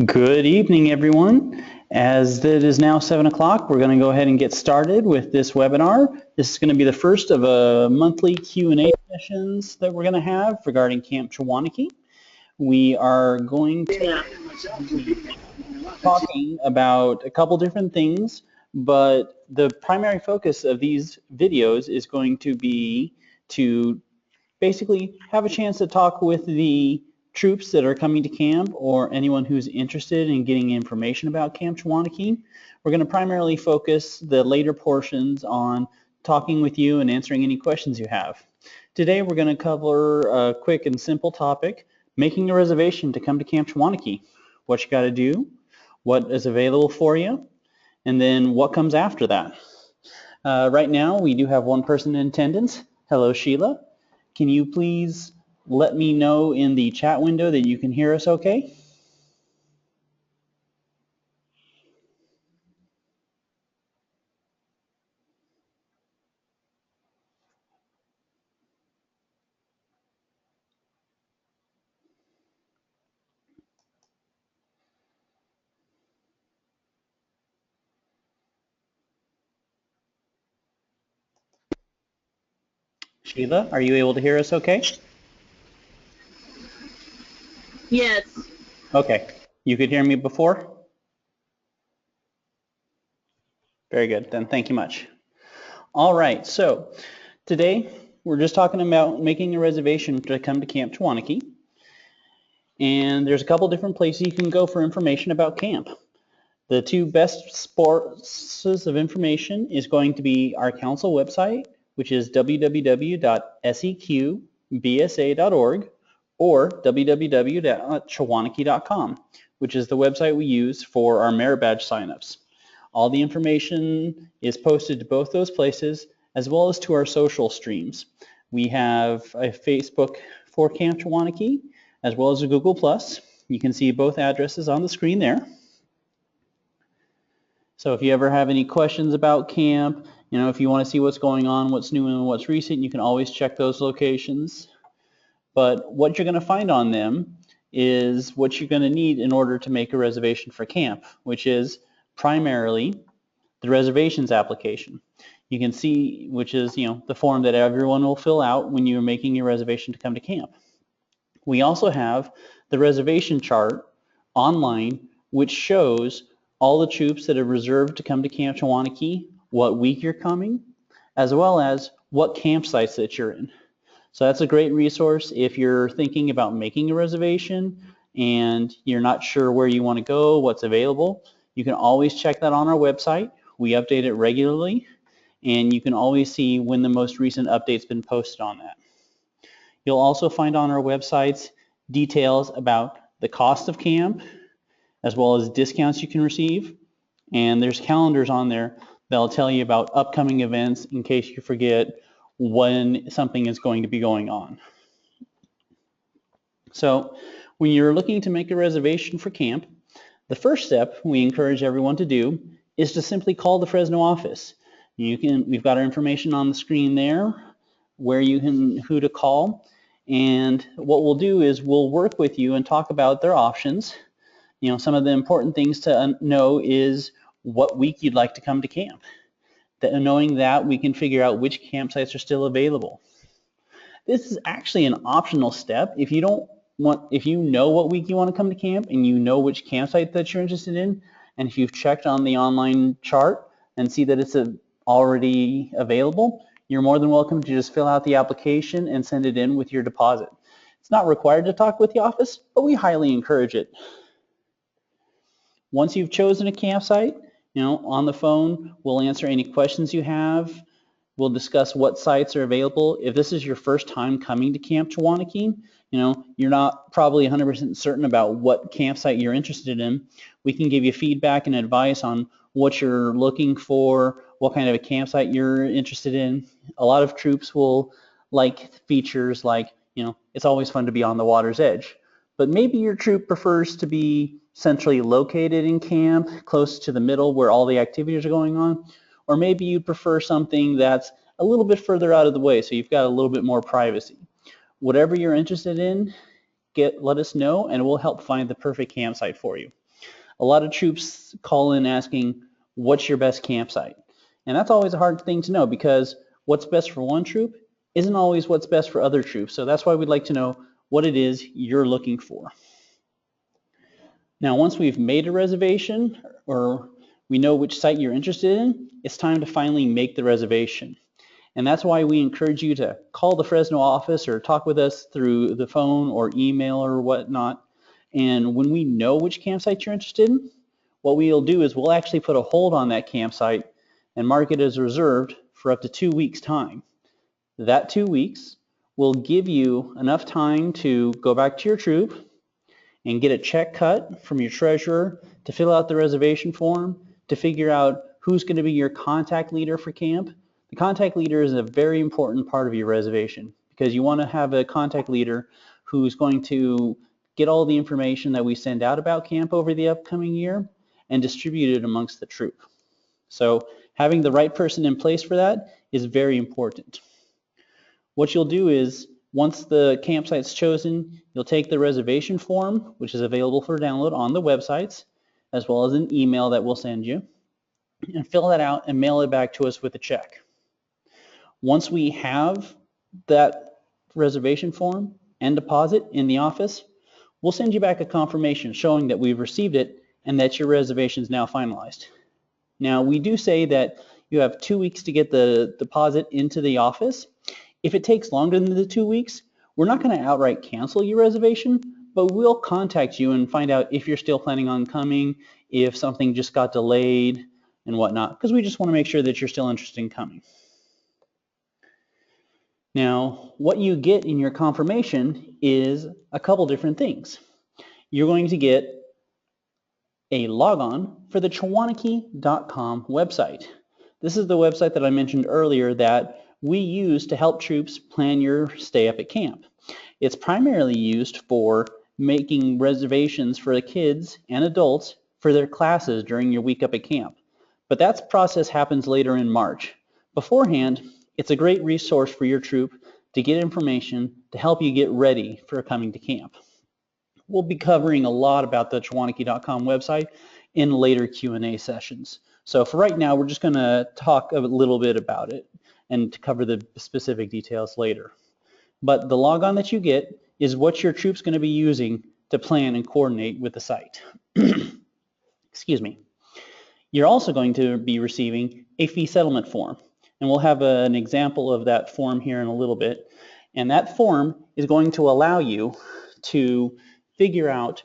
Good evening, everyone. As it is now 7 o'clock, we're going to go ahead and get started with this webinar. This is going to be the first of a monthly Q&A sessions that we're going to have regarding Camp Chawanakee. We are going to be talking about a couple different things, but the primary focus of these videos is going to be to basically have a chance to talk with the troops that are coming to camp or anyone who's interested in getting information about Camp Chawanakee. We're going to primarily focus the later portions on talking with you and answering any questions you have. Today we're going to cover a quick and simple topic, making a reservation to come to Camp Chawanakee. What you got to do, what is available for you, and then what comes after that. Right now we do have one person in attendance. Hello, Sheila. Can you please let me know in the chat window that you can hear us okay? Sheila, are you able to hear us okay? Yes. Okay. You could hear me before? Very good. Then thank you much. All right. So today we're just talking about making a reservation to come to Camp Chawanakee. And there's a couple different places you can go for information about camp. The two best sources of information is going to be our council website, which is www.seqbsa.org, or www.chawanakee.com, which is the website we use for our merit badge signups. All the information is posted to both those places, as well as to our social streams. We have a Facebook for Camp Chawanakee, as well as a Google+. You can see both addresses on the screen there. So if you ever have any questions about camp, if you want to see what's going on, what's new and what's recent, you can always check those locations. But what you're going to find on them is what you're going to need in order to make a reservation for camp, which is primarily the reservations application. You can see, which is the form that everyone will fill out when you're making your reservation to come to camp. We also have the reservation chart online, which shows all the troops that are reserved to come to Camp Chawanakee, what week you're coming, as well as what campsites that you're in. So that's a great resource if you're thinking about making a reservation and you're not sure where you want to go, what's available. You can always check that on our website. We update it regularly, and you can always see when the most recent update's been posted on that. You'll also find on our websites details about the cost of camp, as well as discounts you can receive. And there's calendars on there that'll tell you about upcoming events in case you forget when something is going to be going on. So when you're looking to make a reservation for camp, the first step we encourage everyone to do is to simply call the Fresno office. We've got our information on the screen there, who to call, and what we'll do is we'll work with you and talk about their options. Some of the important things to know is what week you'd like to come to camp. Knowing that, we can figure out which campsites are still available. This is actually an optional step. If you know what week you want to come to camp and you know which campsite that you're interested in, and if you've checked on the online chart and see that it's already available, you're more than welcome to just fill out the application and send it in with your deposit. It's not required to talk with the office, but we highly encourage it. Once you've chosen a campsite, on the phone, we'll answer any questions you have. We'll discuss what sites are available. If this is your first time coming to Camp Chawanakee, you're not probably 100% certain about what campsite you're interested in. We can give you feedback and advice on what you're looking for, what kind of a campsite you're interested in. A lot of troops will like features like, it's always fun to be on the water's edge. But maybe your troop prefers to be centrally located in camp, close to the middle where all the activities are going on. Or maybe you prefer something that's a little bit further out of the way, so you've got a little bit more privacy. Whatever you're interested in, let us know, and we'll help find the perfect campsite for you. A lot of troops call in asking, what's your best campsite? And that's always a hard thing to know, because what's best for one troop isn't always what's best for other troops. So that's why we'd like to know what it is you're looking for. Now, once we've made a reservation, or we know which site you're interested in, it's time to finally make the reservation. And that's why we encourage you to call the Fresno office or talk with us through the phone or email or whatnot. And when we know which campsite you're interested in, what we'll do is we'll actually put a hold on that campsite and mark it as reserved for up to 2 weeks' time. That 2 weeks will give you enough time to go back to your troop and get a check cut from your treasurer, to fill out the reservation form, to figure out who's going to be your contact leader for camp. The contact leader is a very important part of your reservation, because you want to have a contact leader who's going to get all the information that we send out about camp over the upcoming year and distribute it amongst the troop. So having the right person in place for that is very important. What you'll do is, once the campsite's chosen, you'll take the reservation form, which is available for download on the websites, as well as an email that we'll send you, and fill that out and mail it back to us with a check. Once we have that reservation form and deposit in the office, we'll send you back a confirmation showing that we've received it and that your reservation is now finalized. Now, we do say that you have 2 weeks to get the deposit into the office. If it takes longer than the 2 weeks, we're not going to outright cancel your reservation, but we'll contact you and find out if you're still planning on coming, if something just got delayed and whatnot, because we just want to make sure that you're still interested in coming. Now, what you get in your confirmation is a couple different things. You're going to get a logon for the Chawanakee.com website. This is the website that I mentioned earlier that we use to help troops plan your stay up at camp. It's primarily used for making reservations for the kids and adults for their classes during your week up at camp. But that process happens later in March. Beforehand, it's a great resource for your troop to get information to help you get ready for coming to camp. We'll be covering a lot about the Chawanakee.com website in later Q&A sessions. So for right now, we're just going to talk a little bit about it and to cover the specific details later. But the logon that you get is what your troop's going to be using to plan and coordinate with the site. Excuse me. You're also going to be receiving a fee settlement form, and we'll have an example of that form here in a little bit. And that form is going to allow you to figure out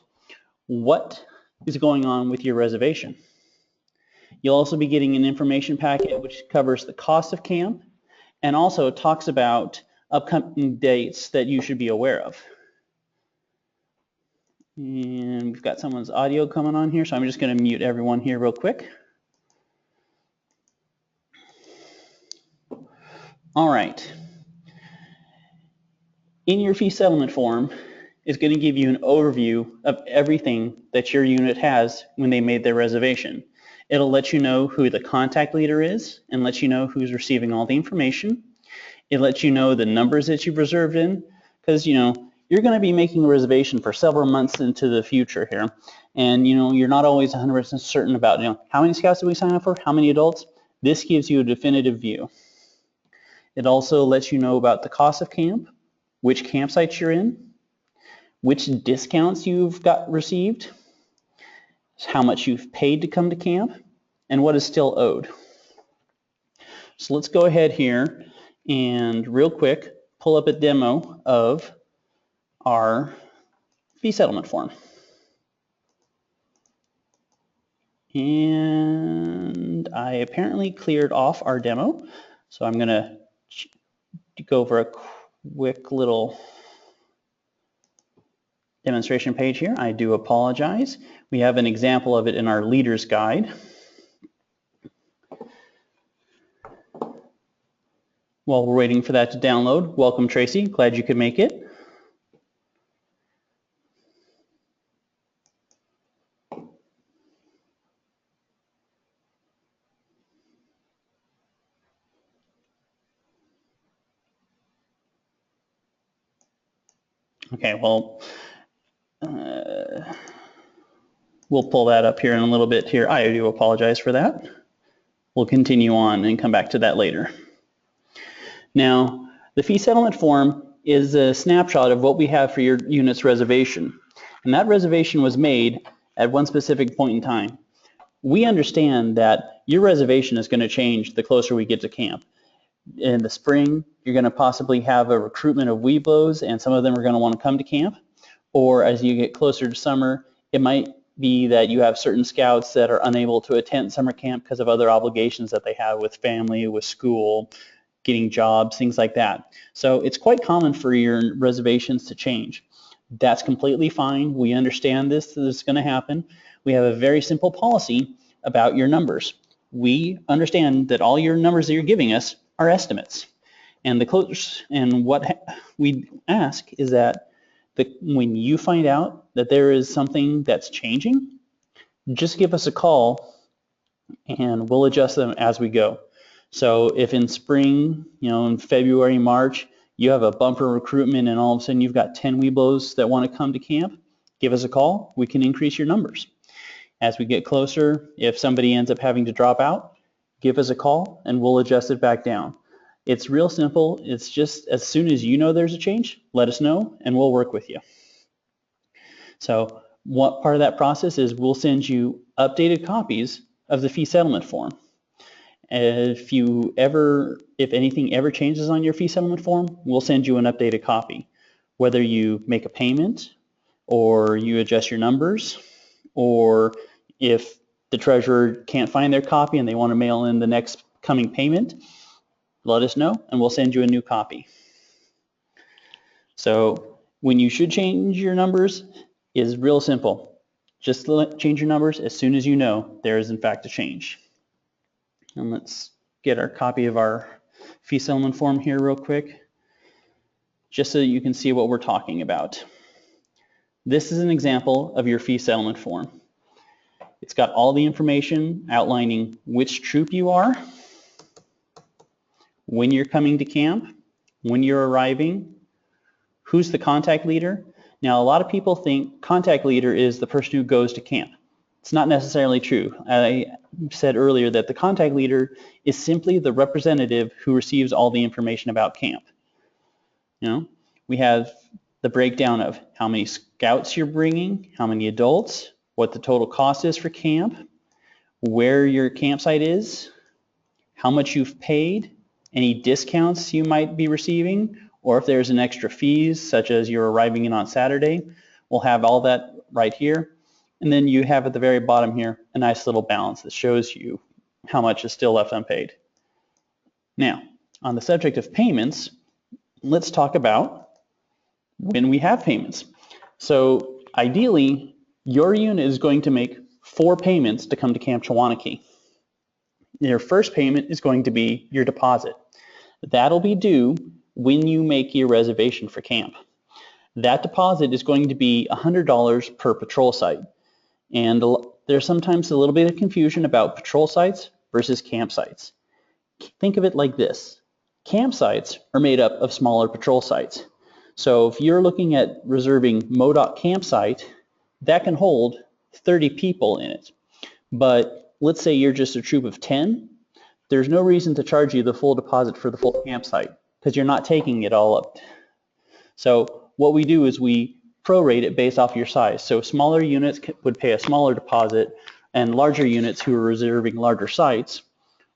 what is going on with your reservation. You'll also be getting an information packet which covers the cost of camp and also talks about upcoming dates that you should be aware of. And we've got someone's audio coming on here, so I'm just going to mute everyone here real quick. All right. In your fee settlement form is going to give you an overview of everything that your unit has when they made their reservation. It'll let you know who the contact leader is and let you know who's receiving all the information. It lets you know the numbers that you've reserved in, because you're going to be making a reservation for several months into the future here, and you're not always 100% certain about how many scouts did we sign up for, how many adults. This gives you a definitive view. It also lets you know about the cost of camp, which campsites you're in, which discounts you've got received, how much you've paid to come to camp, and what is still owed. So let's go ahead here and real quick pull up a demo of our fee settlement form. And I apparently cleared off our demo, so I'm going to go over a quick little demonstration page here. I do apologize. We have an example of it in our leader's guide. While we're waiting for that to download, welcome Tracy, glad you could make it. Okay, well, We'll pull that up here in a little bit here. I do apologize for that. We'll continue on and come back to that later. Now, the fee settlement form is a snapshot of what we have for your unit's reservation. And that reservation was made at one specific point in time. We understand that your reservation is going to change the closer we get to camp. In the spring, you're going to possibly have a recruitment of Weeblos, and some of them are going to want to come to camp. Or as you get closer to summer, it might be that you have certain scouts that are unable to attend summer camp because of other obligations that they have with family, with school, getting jobs, things like that. So it's quite common for your reservations to change. That's completely fine. We understand this is going to happen. We have a very simple policy about your numbers. We understand that all your numbers that you're giving us are estimates. And what we ask is that when you find out that there is something that's changing, just give us a call and we'll adjust them as we go. So if in spring, in February, March, you have a bumper recruitment and all of a sudden you've got 10 Weeblos that want to come to camp, give us a call. We can increase your numbers. As we get closer, if somebody ends up having to drop out, give us a call and we'll adjust it back down. It's real simple. It's just as soon as you know there's a change, let us know and we'll work with you. So what part of that process is we'll send you updated copies of the fee settlement form. If anything ever changes on your fee settlement form, we'll send you an updated copy. Whether you make a payment or you adjust your numbers, or if the treasurer can't find their copy and they want to mail in the next coming payment, let us know and we'll send you a new copy. So when you should change your numbers is real simple. Just change your numbers as soon as you know there is in fact a change. And let's get our copy of our fee settlement form here real quick, just so you can see what we're talking about. This is an example of your fee settlement form. It's got all the information outlining which troop you are, when you're coming to camp, when you're arriving, who's the contact leader. Now, a lot of people think contact leader is the person who goes to camp. It's not necessarily true. I said earlier that the contact leader is simply the representative who receives all the information about camp. We have the breakdown of how many scouts you're bringing, how many adults, what the total cost is for camp, where your campsite is, how much you've paid, any discounts you might be receiving, or if there's an extra fees, such as you're arriving in on Saturday. We'll have all that right here. And then you have at the very bottom here a nice little balance that shows you how much is still left unpaid. Now, on the subject of payments, let's talk about when we have payments. So ideally, your unit is going to make 4 payments to come to Camp Chawanakee. Your first payment is going to be your deposit. That'll be due when you make your reservation for camp. That deposit is going to be $100 per patrol site. And there's sometimes a little bit of confusion about patrol sites versus campsites. Think of it like this. Campsites are made up of smaller patrol sites. So if you're looking at reserving MoDOT campsite, that can hold 30 people in it. But let's say you're just a troop of 10, there's no reason to charge you the full deposit for the full campsite because you're not taking it all up. So what we do is we prorate it based off your size. So smaller units would pay a smaller deposit, and larger units who are reserving larger sites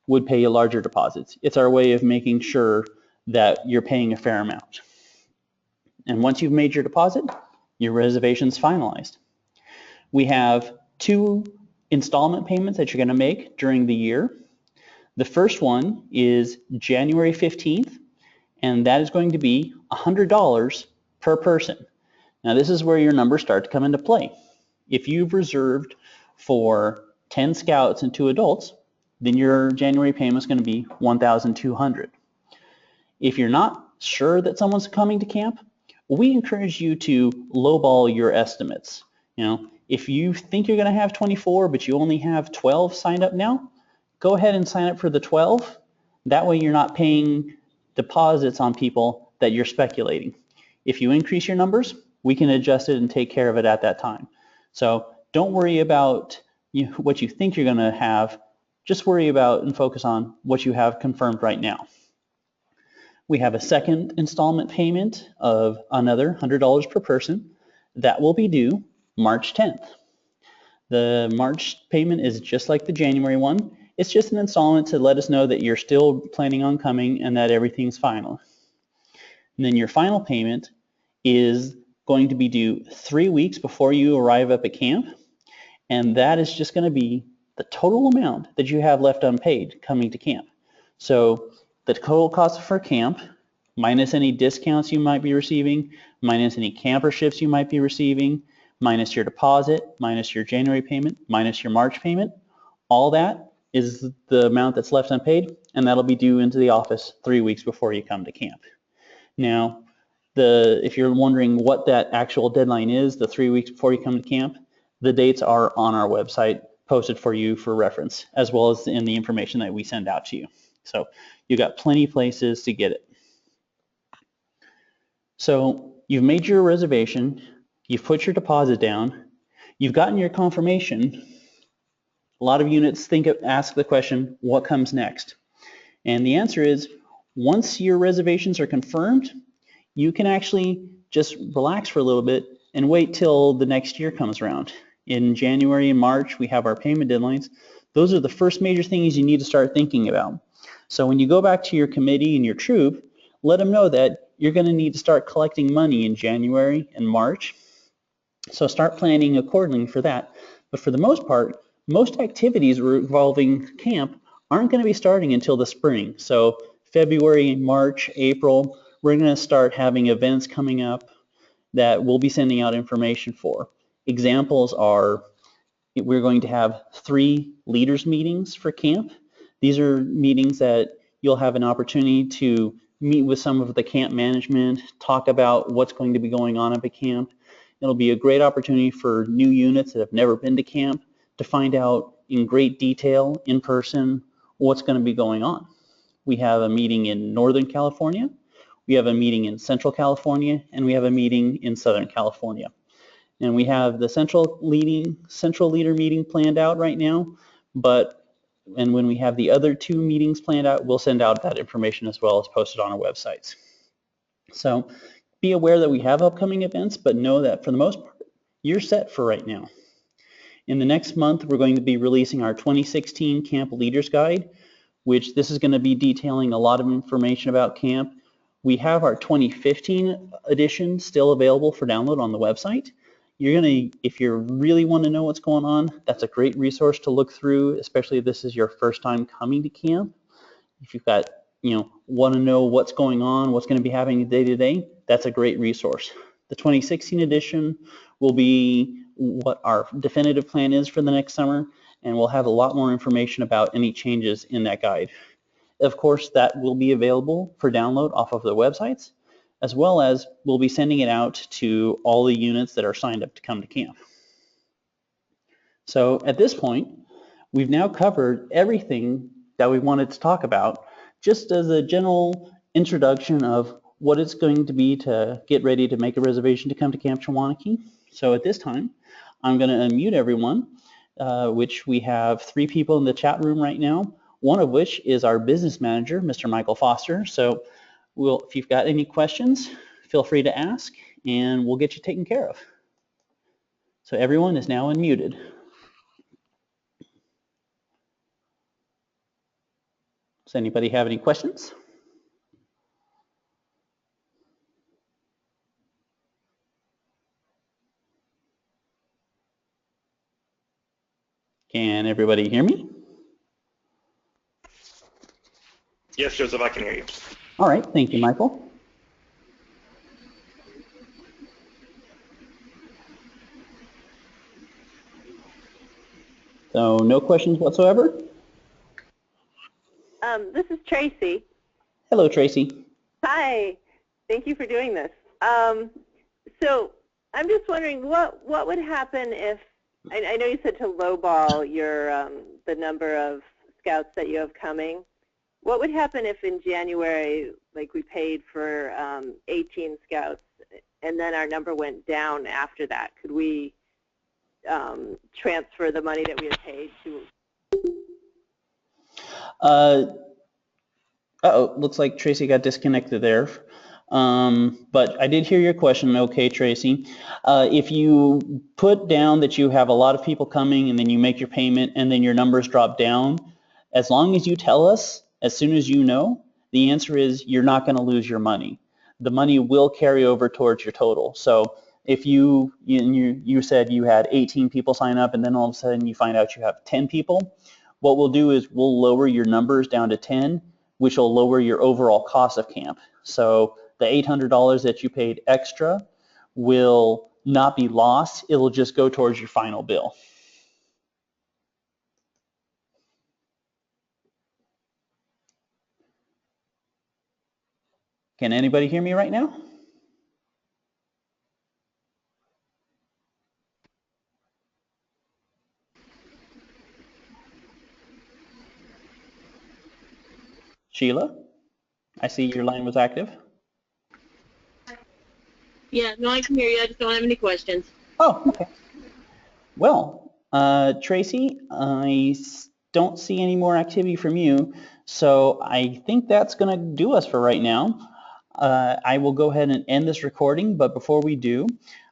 would pay you larger deposits. It's our way of making sure that you're paying a fair amount. And once you've made your deposit, your reservation's finalized. We have 2 installment payments that you're going to make during the year. The first one is January 15th, and that is going to be $100 per person. Now this is where your numbers start to come into play. If you've reserved for 10 scouts and 2 adults, then your January payment is going to be $1,200. If you're not sure that someone's coming to camp, we encourage you to lowball your estimates. If you think you're going to have 24, but you only have 12 signed up now, go ahead and sign up for the 12. That way you're not paying deposits on people that you're speculating. If you increase your numbers, we can adjust it and take care of it at that time. So don't worry about what you think you're going to have. Just worry about and focus on what you have confirmed right now. We have a second installment payment of another $100 per person. That will be due March 10th. The March payment is just like the January one. It's just an installment to let us know that you're still planning on coming and that everything's final. And then your final payment is going to be due 3 weeks before you arrive up at camp. And that is just going to be the total amount that you have left unpaid coming to camp. So the total cost for camp, minus any discounts you might be receiving, minus any camper shifts you might be receiving, minus your deposit, minus your January payment, minus your March payment, all that is the amount that's left unpaid, and that'll be due into the office 3 weeks before you come to camp. Now, if you're wondering what that actual deadline is, the 3 weeks before you come to camp, the dates are on our website posted for you for reference, as well as in the information that we send out to you. So you've got plenty of places to get it. So you've made your reservation, you've put your deposit down, you've gotten your confirmation. A lot of units ask the question, what comes next? And the answer is, once your reservations are confirmed, you can actually just relax for a little bit and wait till the next year comes around. In January and March, we have our payment deadlines. Those are the first major things you need to start thinking about. So when you go back to your committee and your troop, let them know that you're going to need to start collecting money in January and March. So start planning accordingly for that. But for the most part, most activities involving camp aren't going to be starting until the spring. So February, March, April, we're going to start having events coming up that we'll be sending out information for. Examples are, we're going to have 3 leaders meetings for camp. These are meetings that you'll have an opportunity to meet with some of the camp management, talk about what's going to be going on at the camp. It'll be a great opportunity for new units that have never been to camp to find out in great detail, in person, what's going to be going on. We have a meeting in Northern California, we have a meeting in Central California, and we have a meeting in Southern California. And we have the central leader meeting planned out right now, and when we have the other 2 meetings planned out, we'll send out that information as well as post it on our websites. So be aware that we have upcoming events, but know that for the most part, you're set for right now. In the next month, we're going to be releasing our 2016 Camp Leaders Guide, which this is going to be detailing a lot of information about camp. We have our 2015 edition still available for download on the website. If you really want to know what's going on, that's a great resource to look through, especially if this is your first time coming to camp. If you've got, want to know what's going on, what's going to be happening day to day, that's a great resource. The 2016 edition will be what our definitive plan is for the next summer, and we'll have a lot more information about any changes in that guide. Of course, that will be available for download off of the websites, as well as we'll be sending it out to all the units that are signed up to come to camp. So at this point, we've now covered everything that we wanted to talk about, just as a general introduction of what it's going to be to get ready to make a reservation to come to Camp Chawanakee. So at this time, I'm going to unmute everyone, which we have 3 people in the chat room right now, one of which is our business manager, Mr. Michael Foster. So if you've got any questions, feel free to ask, and we'll get you taken care of. So everyone is now unmuted. Does anybody have any questions? Can everybody hear me? Yes, Joseph, I can hear you. All right, thank you, Michael. So no questions whatsoever? This is Tracy. Hello, Tracy. Hi. Thank you for doing this. So I'm just wondering what would happen if, I know you said to lowball your the number of scouts that you have coming. What would happen if in January, like we paid for 18 scouts and then our number went down after that? Could we transfer the money that we had paid to? Uh-oh, looks like Tracy got disconnected there. But I did hear your question, okay, Tracy. If you put down that you have a lot of people coming and then you make your payment and then your numbers drop down, as long as you tell us as soon as you know, the answer is you're not going to lose your money. The money will carry over towards your total. So if you said you had 18 people sign up and then all of a sudden you find out you have 10 people, what we'll do is we'll lower your numbers down to 10, which will lower your overall cost of camp. So the $800 that you paid extra will not be lost. It'll just go towards your final bill. Can anybody hear me right now? Sheila, I see your line was active. Yeah, no, I can hear you. I just don't have any questions. Oh, okay. Well, Tracy, I don't see any more activity from you, so I think that's going to do us for right now. I will go ahead and end this recording, but before we do,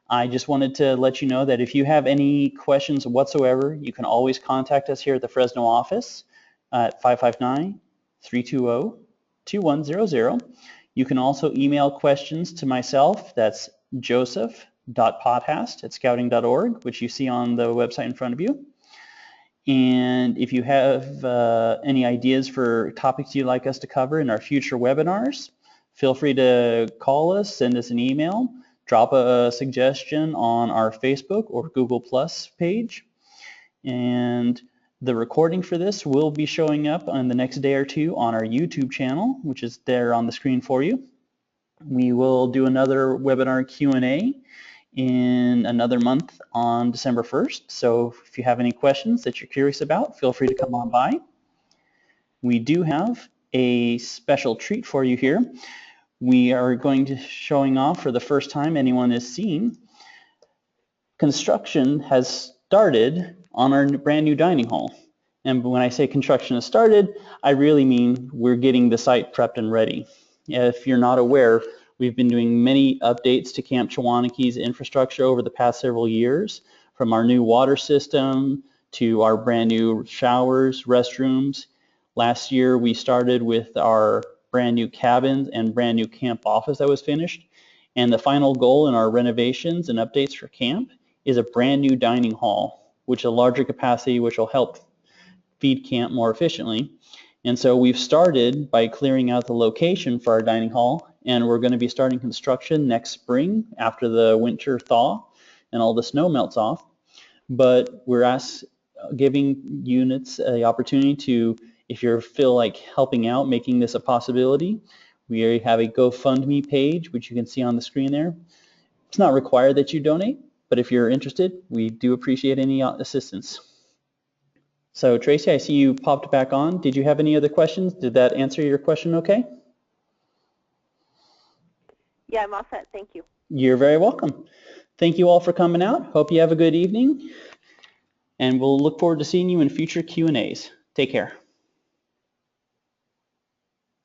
I just wanted to let you know that if you have any questions whatsoever, you can always contact us here at the Fresno office at 559-320-2100. You can also email questions to myself. That's joseph.pothast@scouting.org, which you see on the website in front of you. And if you have any ideas for topics you'd like us to cover in our future webinars, feel free to call us, send us an email, drop a suggestion on our Facebook or Google Plus page. And the recording for this will be showing up on the next day or two on our YouTube channel, which is there on the screen for you. We will do another webinar Q&A in another month on December 1st. So if you have any questions that you're curious about, feel free to come on by. We do have a special treat for you here. We are going to showing off for the first time anyone has seen. Construction has started on our brand new dining hall. And when I say construction has started, I really mean we're getting the site prepped and ready. If you're not aware, we've been doing many updates to Camp Chawanakee's infrastructure over the past several years, from our new water system to our brand new showers, restrooms. Last year, we started with our brand new cabins and brand new camp office that was finished. And the final goal in our renovations and updates for camp is a brand new dining hall, which is a larger capacity, which will help feed camp more efficiently. And so we've started by clearing out the location for our dining hall, and we're going to be starting construction next spring after the winter thaw and all the snow melts off. But we're giving units the opportunity to, if you feel like helping out, making this a possibility, we have a GoFundMe page, which you can see on the screen there. It's not required that you donate, but if you're interested, we do appreciate any assistance. So Tracy, I see you popped back on. Did you have any other questions? Did that answer your question okay? Yeah, I'm all set. Thank you. You're very welcome. Thank you all for coming out. Hope you have a good evening. And we'll look forward to seeing you in future Q&As. Take care.